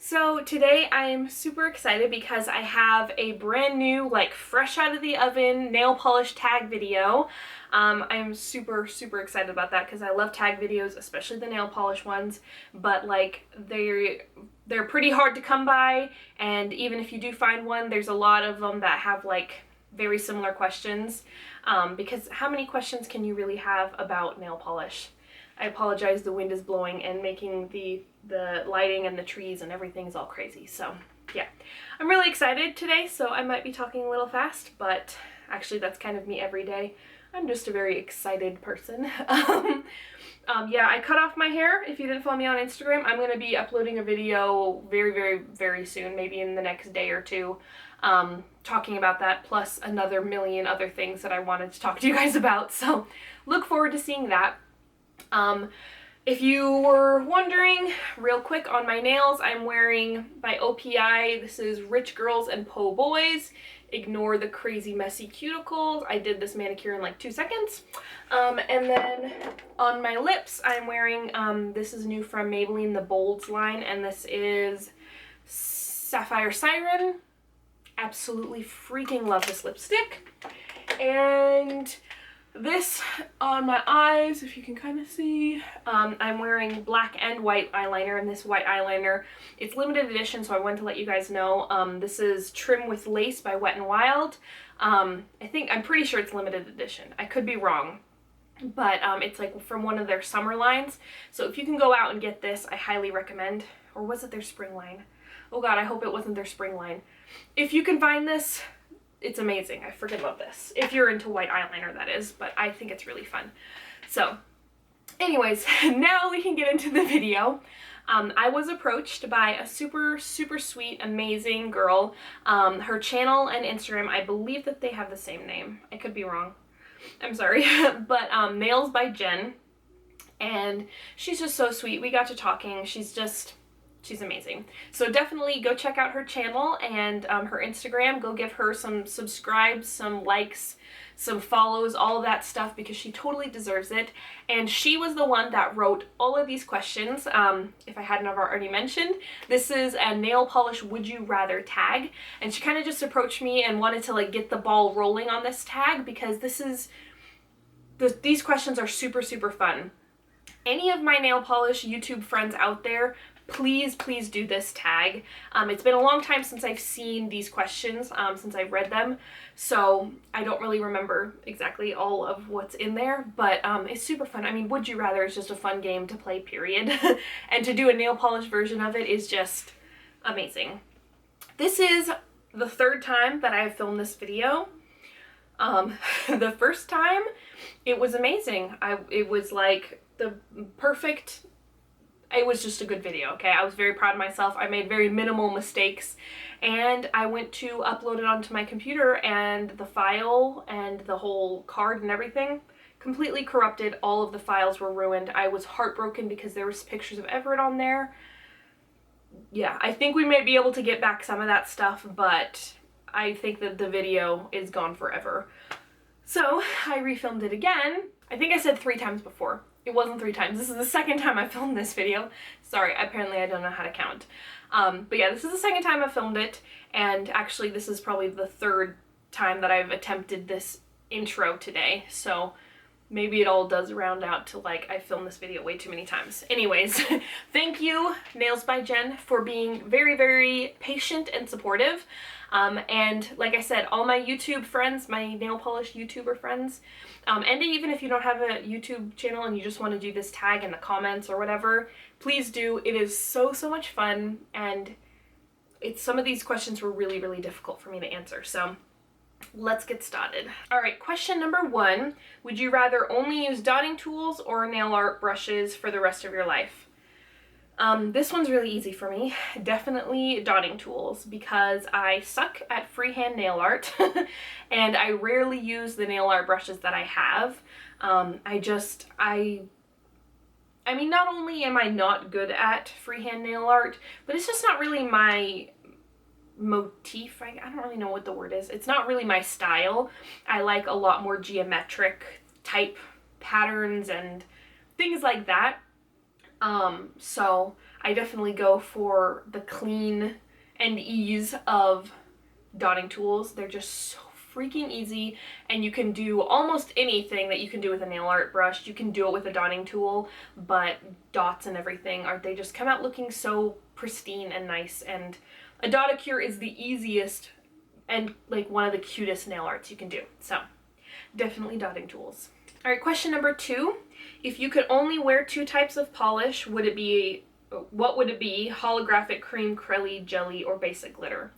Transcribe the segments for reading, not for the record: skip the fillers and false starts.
So today I'm super excited because I have a brand new, like fresh out of the oven nail polish tag video. I'm super excited about that because I love tag videos, especially the nail polish ones, but like they're pretty hard to come by, and even if you do find one, there's a lot of them that have like very similar questions, because how many questions can you really have about nail polish? I apologize, the wind is blowing and making the lighting and the trees and everything's all crazy. So yeah, I'm really excited today, so I might be talking a little fast, but actually that's kind of me every day. I'm just a very excited person. Yeah, I cut off my hair. If you didn't follow me on Instagram, I'm going to be uploading a video very soon, maybe in the next day or two, talking about that, plus another million other things that I wanted to talk to you guys about. So look forward to seeing that. If you were wondering, real quick on my nails, I'm wearing by OPI, this is Rich Girls and Po Boys. Ignore the crazy messy cuticles. I did this manicure in like 2 seconds. And then on my lips, I'm wearing, this is new from Maybelline, the Bolds line, and this is Sapphire Siren. Absolutely freaking love this lipstick. And this on my eyes, if you can kind of see, I'm wearing black and white eyeliner, and this white eyeliner, it's limited edition, so I wanted to let you guys know. This is Trim with Lace by Wet n Wild. I'm pretty sure it's limited edition. I could be wrong, but it's like from one of their summer lines. So if you can go out and get this, I highly recommend. Or was it their spring line? Oh god, I hope it wasn't their spring line. If you can find this, it's amazing. I freaking love this. If you're into white eyeliner, that is, but I think it's really fun. So anyways, now we can get into the video. I was approached by a super sweet, amazing girl. Her channel and Instagram, I believe that they have the same name. I could be wrong. I'm sorry. But Nails by Jen. And she's just so sweet. We got to talking. She's amazing. So definitely go check out her channel and her Instagram. Go give her some subscribes, some likes, some follows, all of that stuff, because she totally deserves it. And she was the one that wrote all of these questions. If I hadn't have already mentioned, this is a nail polish would you rather tag, and she kind of just approached me and wanted to like get the ball rolling on this tag, because these questions are super fun. Any of my nail polish YouTube friends out there, please do this tag. It's been a long time since I've seen these questions, since I've read them, so I don't really remember exactly all of what's in there, but it's super fun. I mean, Would You Rather is just a fun game to play, period. And to do a nail polish version of it is just amazing. This is the third time that I have filmed this video. The first time, it was amazing. It was like it was just a good video, okay? I was very proud of myself. I made very minimal mistakes, and I went to upload it onto my computer, and the file and the whole card and everything completely corrupted. All of the files were ruined. I was heartbroken because there was pictures of Everett on there. Yeah, I think we may be able to get back some of that stuff, but I think that the video is gone forever. So I refilmed it again. I think I said 3 times before. It wasn't 3 times. This is the second time I filmed this video. Sorry, apparently I don't know how to count. But yeah, this is the second time I filmed it, and actually this is probably the 3rd time that I've attempted this intro today, so maybe it all does round out to like I filmed this video way too many times. Anyways, thank you, Nails by Jen, for being very patient and supportive. And like I said, all my YouTube friends, my nail polish YouTuber friends, and even if you don't have a YouTube channel and you just want to do this tag in the comments or whatever, please do. It is so much fun, and some of these questions were really difficult for me to answer, so let's get started. Alright, question number 1. Would you rather only use dotting tools or nail art brushes for the rest of your life? This one's really easy for me. Definitely dotting tools, because I suck at freehand nail art and I rarely use the nail art brushes that I have. I mean, not only am I not good at freehand nail art, but it's just not really my motif. I don't really know what the word is. It's not really my style. I like a lot more geometric type patterns and things like that. So I definitely go for the clean and ease of dotting tools. They're just so freaking easy, and you can do almost anything that you can do with a nail art brush. You can do it with a dotting tool, but dots and everything they just come out looking so pristine and nice, and a dotacure is the easiest and like one of the cutest nail arts you can do. So definitely dotting tools. All right, question number 2. If you could only wear 2 types of polish, what would it be? Holographic, cream, crelly, jelly, or basic glitter?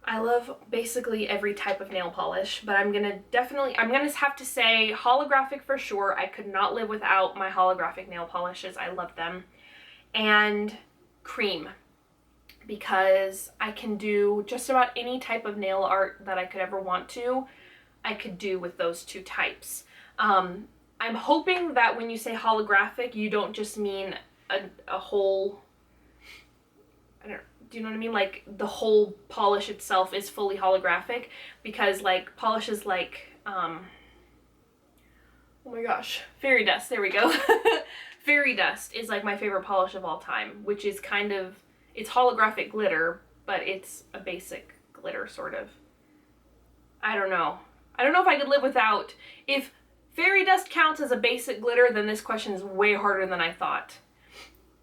I love basically every type of nail polish, but I'm gonna have to say holographic for sure. I could not live without my holographic nail polishes. I love them. And cream, because I can do just about any type of nail art that I could ever want to, I could do with those 2 types. I'm hoping that when you say holographic, you don't just mean a whole, do you know what I mean? Like the whole polish itself is fully holographic, because like polishes like, oh my gosh, fairy dust, there we go. Fairy dust is like my favorite polish of all time, which is kind of, it's holographic glitter, but it's a basic glitter sort of. I don't know if I could live without, if fairy dust counts as a basic glitter, then this question is way harder than I thought.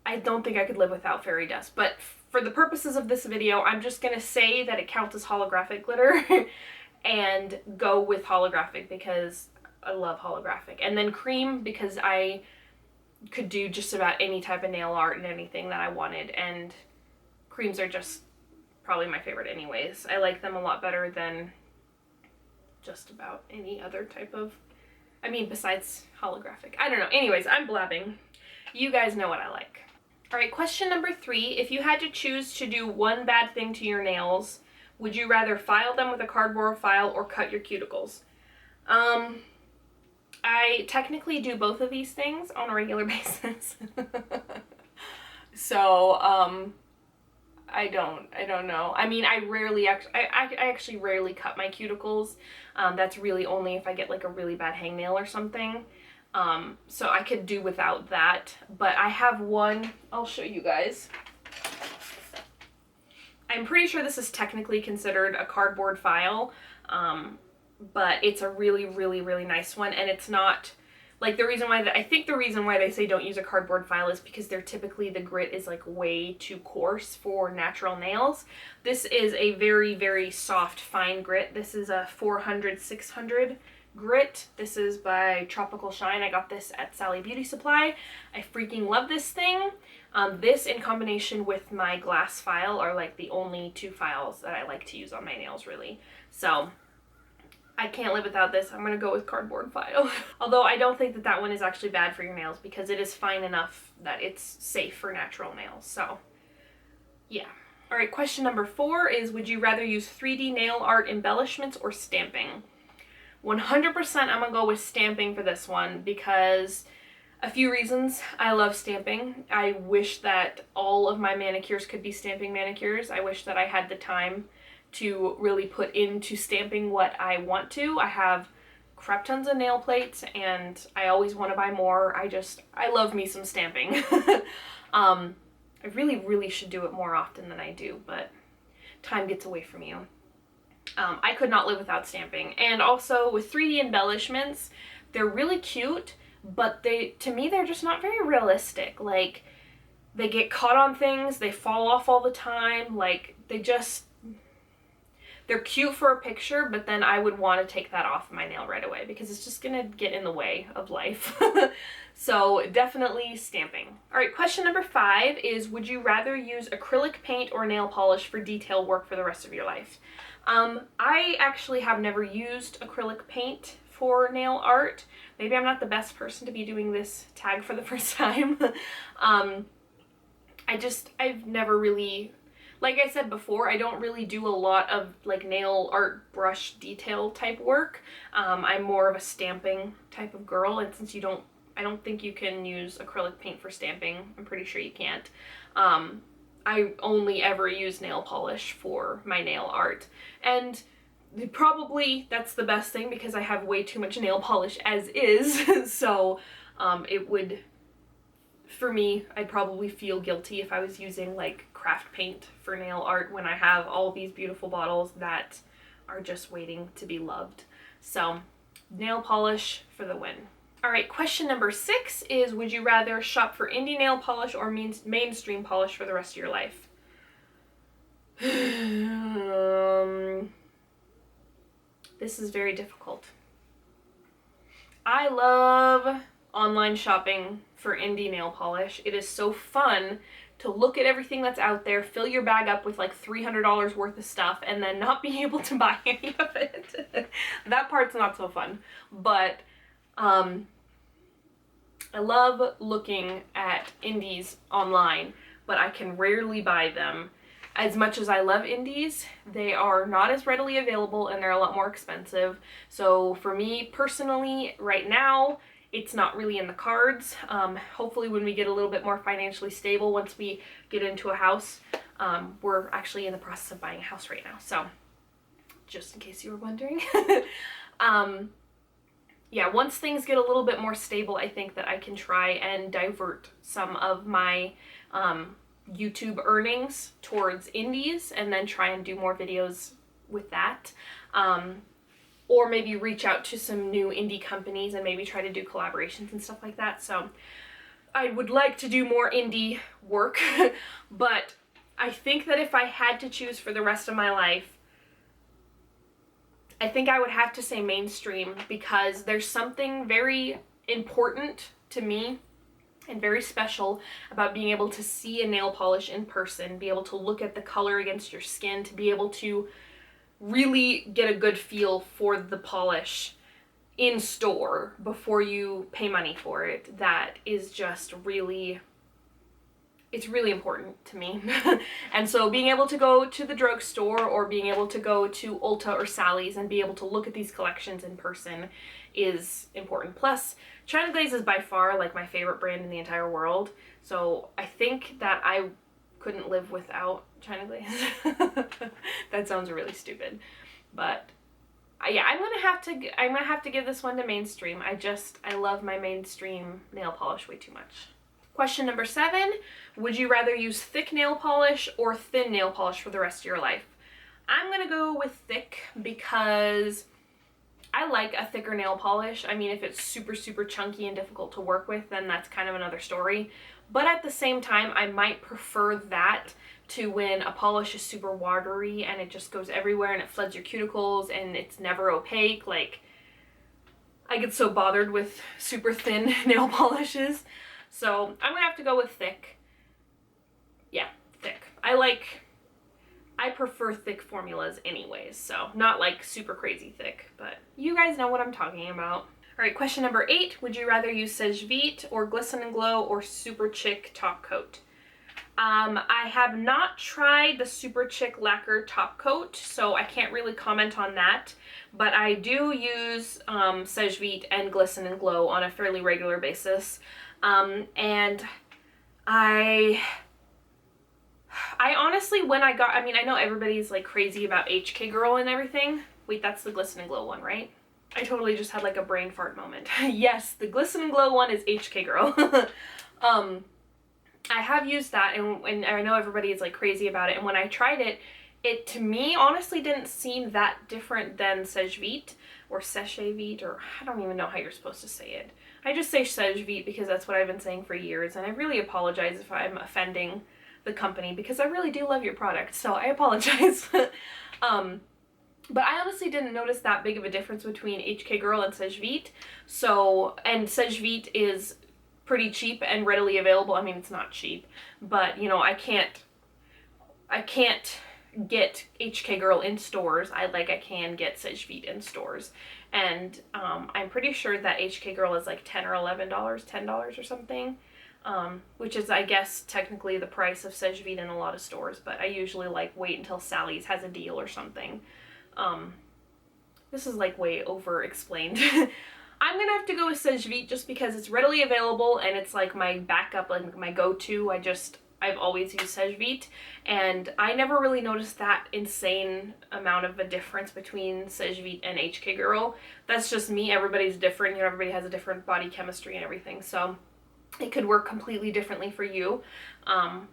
I don't think I could live without fairy dust, but for the purposes of this video, I'm just gonna say that it counts as holographic glitter and go with holographic because I love holographic. And then cream, because I could do just about any type of nail art and anything that I wanted, and creams are just probably my favorite anyways. I like them a lot better than just about any other type of, besides holographic. I don't know. Anyways, I'm blabbing. You guys know what I like. All right, question number 3. If you had to choose to do one bad thing to your nails, would you rather file them with a cardboard file or cut your cuticles? I technically do both of these things on a regular basis. So, I don't know. I actually rarely cut my cuticles. That's really only if I get like a really bad hangnail or something. So I could do without that, but I have one, I'll show you guys. I'm pretty sure this is technically considered a cardboard file, but it's a really, really, really nice one, and it's not, like the reason why they say don't use a cardboard file is because they're typically, the grit is like way too coarse for natural nails. This is a very, very soft, fine grit. This is a 400/600 grit. This is by Tropical Shine. I got this at Sally Beauty Supply. I freaking love this thing. This in combination with my glass file are like the only 2 files that I like to use on my nails, really. So I can't live without this. I'm gonna go with cardboard file. Although I don't think that that one is actually bad for your nails, because it is fine enough that it's safe for natural nails. So yeah. All right, question number 4 is, would you rather use 3D nail art embellishments or stamping? 100% I'm gonna go with stamping for this one, because a few reasons. I love stamping. I wish that all of my manicures could be stamping manicures. I wish that I had the time to really put into stamping what I want to. I have crap tons of nail plates and I always want to buy more. I love me some stamping. I really, really should do it more often than I do, but time gets away from you. I could not live without stamping. And also with 3D embellishments, they're really cute, but to me, they're just not very realistic. Like, they get caught on things, they fall off all the time, like, they're cute for a picture, but then I would want to take that off my nail right away because it's just gonna get in the way of life. So definitely stamping. All right, question number 5 is, would you rather use acrylic paint or nail polish for detail work for the rest of your life? I actually have never used acrylic paint for nail art. Maybe I'm not the best person to be doing this tag for the first time. I've never really, like I said before, I don't really do a lot of like nail art brush detail type work. I'm more of a stamping type of girl, and since I don't think you can use acrylic paint for stamping. I'm pretty sure you can't. I only ever use nail polish for my nail art, and probably that's the best thing because I have way too much nail polish as is. So it would for me, I'd probably feel guilty if I was using like craft paint for nail art when I have all these beautiful bottles that are just waiting to be loved. So nail polish for the win. All right, question number 6 is, would you rather shop for indie nail polish or mainstream polish for the rest of your life? This is very difficult. I love online shopping for indie nail polish. It is so fun to look at everything that's out there, fill your bag up with like $300 worth of stuff, and then not be able to buy any of it. That part's not so fun. But I love looking at indies online, but I can rarely buy them. As much as I love indies, they are not as readily available and they're a lot more expensive. So for me personally, right now, it's not really in the cards. Hopefully when we get a little bit more financially stable, once we get into a house, we're actually in the process of buying a house right now. So just in case you were wondering. Yeah, once things get a little bit more stable, I think that I can try and divert some of my YouTube earnings towards indies and then try and do more videos with that. Or maybe reach out to some new indie companies and maybe try to do collaborations and stuff like that. So I would like to do more indie work, but I think that if I had to choose for the rest of my life, I think I would have to say mainstream, because there's something very important to me and very special about being able to see a nail polish in person, be able to look at the color against your skin, to be able to really get a good feel for the polish in store before you pay money for it. That is just really, it's really important to me. And so being able to go to the drugstore or being able to go to Ulta or Sally's and be able to look at these collections in person is important. Plus, China Glaze is by far like my favorite brand in the entire world. So I think that I couldn't live without China Glaze. That sounds really stupid, but yeah, I'm gonna have to give this one to mainstream. I love my mainstream nail polish way too much. Question number 7, would you rather use thick nail polish or thin nail polish for the rest of your life? I'm gonna go with thick because I like a thicker nail polish. I mean, if it's super, super chunky and difficult to work with, then that's kind of another story. But at the same time, I might prefer that to when a polish is super watery and it just goes everywhere and it floods your cuticles and it's never opaque. Like, I get so bothered with super thin nail polishes. So I'm gonna have to go with thick. Yeah, thick. I prefer thick formulas anyways, so not like super crazy thick, but you guys know what I'm talking about. All right, question number 8, would you rather use Sèche Vite or Glisten and Glow or Super Chic top coat? I have not tried the Super Chic lacquer top coat, so I can't really comment on that, but I do use Sèche Vite and Glisten and Glow on a fairly regular basis, and I honestly, I know everybody's like crazy about HK Girl and everything. Wait, that's the Glisten and Glow one, right? I totally just had like a brain fart moment. Yes, the Glisten and Glow one is HK Girl. I have used that, and I know everybody is like crazy about it, and when I tried it, it to me honestly didn't seem that different than Sèche Vite or Sèche Vite, or I don't even know how you're supposed to say it. I just say Sèche Vite because that's what I've been saying for years, and I really apologize if I'm offending the company because I really do love your product, so I apologize. But I honestly didn't notice that big of a difference between HK Girl and Sèche Vite. So, and Sèche Vite is pretty cheap and readily available. I mean, it's not cheap, but you know, I can't get HK Girl in stores. I can get Sèche Vite in stores. And I'm pretty sure that HK Girl is like $10 or $11, $10 or something. Which is, I guess, technically the price of Sèche Vite in a lot of stores, but I usually like wait until Sally's has a deal or something. This is like way over explained. I'm gonna have to go with Sèche Vite just because it's readily available and it's like my backup, like my go-to. I've always used Sèche Vite, and I never really noticed that insane amount of a difference between Sèche Vite and HK Girl. That's just me. Everybody's different. You know, everybody has a different body chemistry and everything. So it could work completely differently for you.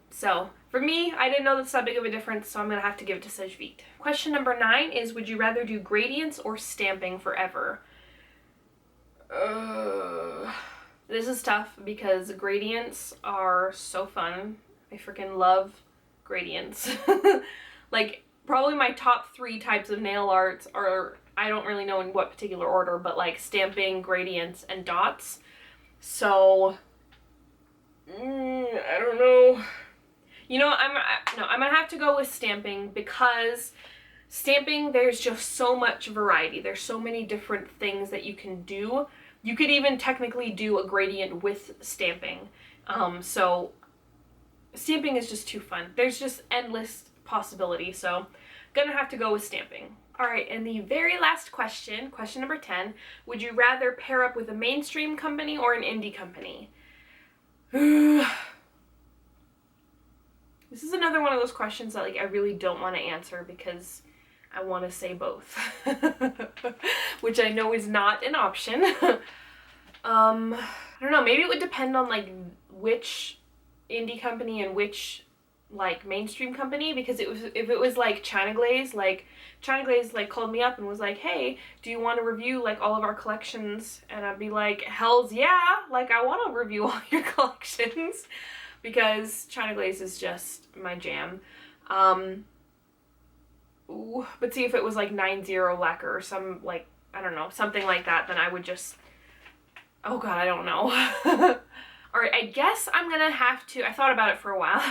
So for me, I didn't know that's that big of a difference, so I'm gonna have to give it to Sajveet. Question number 9 is, would you rather do gradients or stamping forever? This is tough because gradients are so fun. I freaking love gradients. Like, probably my top 3 types of nail arts are, I don't really know in what particular order, but like stamping, gradients, and dots. So, I don't know. You know, I'm gonna have to go with stamping, because stamping, there's just so much variety. There's so many different things that you can do. You could even technically do a gradient with stamping. So stamping is just too fun. There's just endless possibility, so gonna have to go with stamping. All right, and the very last question, question number 10, would you rather pair up with a mainstream company or an indie company? This is another one of those questions that, like, I really don't want to answer because I want to say both, which I know is not an option. I don't know, maybe it would depend on like which indie company and which like mainstream company, because if it was like China Glaze like called me up and was like, hey, do you want to review like all of our collections? And I'd be like, hells yeah, like I want to review all your collections, because China Glaze is just my jam. But see, if it was like 9-0 lacquer or some, like, I don't know, something like that, then I would just, oh god, I don't know. Alright, I guess I'm gonna have to, I thought about it for a while,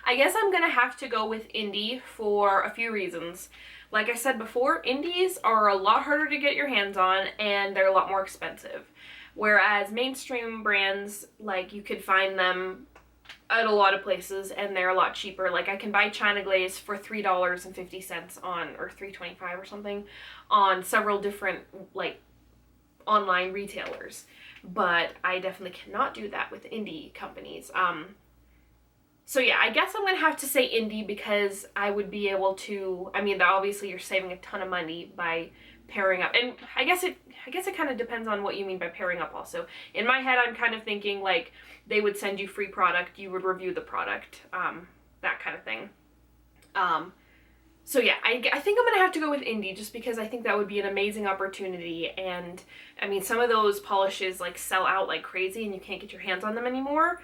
I guess I'm gonna have to go with indie for a few reasons. Like I said before, indies are a lot harder to get your hands on, and they're a lot more expensive. Whereas mainstream brands, like, you could find them at a lot of places and they're a lot cheaper. Like, I can buy China Glaze for $3.50 on, or $3.25 or something, on several different like online retailers, but I definitely cannot do that with indie companies. So yeah, I guess I'm gonna have to say indie, because I would be able to, I mean, obviously you're saving a ton of money by pairing up, and I guess it kind of depends on what you mean by pairing up also. In my head, I'm kind of thinking like they would send you free product, you would review the product, that kind of thing. So yeah, I think I'm gonna have to go with indie, just because I think that would be an amazing opportunity. And I mean, some of those polishes like sell out like crazy and you can't get your hands on them anymore.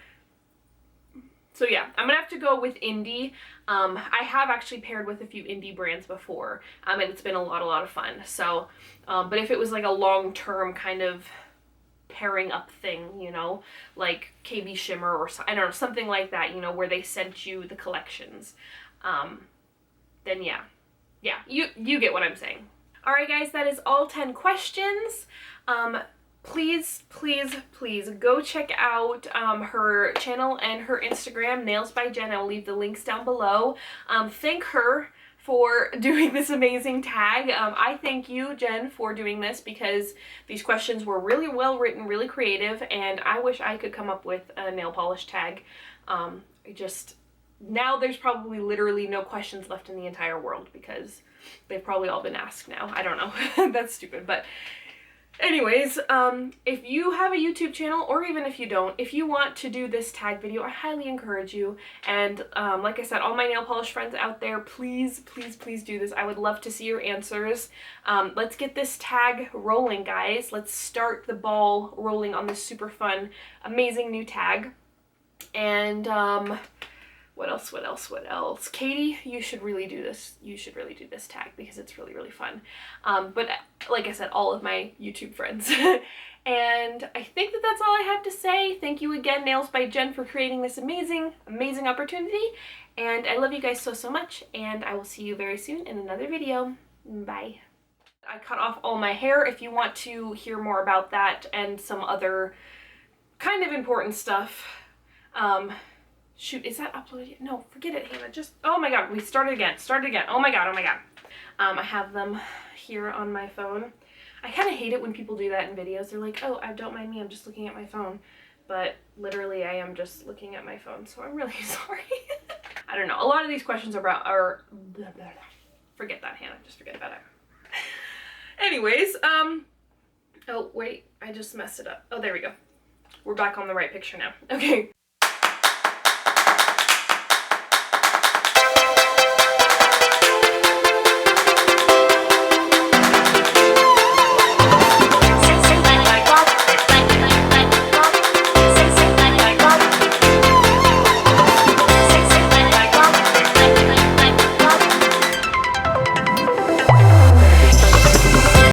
So yeah, I'm gonna have to go with indie. I have actually paired with a few indie brands before, and it's been a lot of fun. So, but if it was like a long-term kind of pairing up thing, you know, like KB Shimmer or I don't know, something like that, you know, where they sent you the collections, then yeah, you get what I'm saying. All right, guys, that is all 10 questions. Please go check out her channel and her Instagram, Nails by Jen. I will leave the links down below. Thank her for doing this amazing tag. I thank you, Jen, for doing this, because these questions were really well written, really creative, and I wish I could come up with a nail polish tag. Now there's probably literally no questions left in the entire world, because they've probably all been asked now. I don't know. That's stupid, but anyways, if you have a YouTube channel, or even if you don't, if you want to do this tag video, I highly encourage you. And like I said, all my nail polish friends out there, please do this. I would love to see your answers. Let's get this tag rolling, guys. Let's start the ball rolling on this super fun, amazing new tag. And what else? Katie, you should really do this. You should really do this tag, because it's really fun. But like I said, all of my YouTube friends. And I think that's all I have to say. Thank you again, Nails by Jen, for creating this amazing opportunity. And I love you guys so much, and I will see you very soon in another video. Bye. I cut off all my hair. If you want to hear more about that and some other kind of important stuff, shoot, is that uploaded yet? No, forget it, Hannah. Just, oh my god, we started again. Oh my god. I have them here on my phone. I kind of hate it when people do that in videos. They're like, oh, don't mind me, I'm just looking at my phone. But literally, I am just looking at my phone, so I'm really sorry. I don't know. A lot of these questions are about, blah, blah, blah. Forget that, Hannah. Just forget about it. Anyways, oh, wait, I just messed it up. Oh, there we go. we're back on the right picture now. Okay.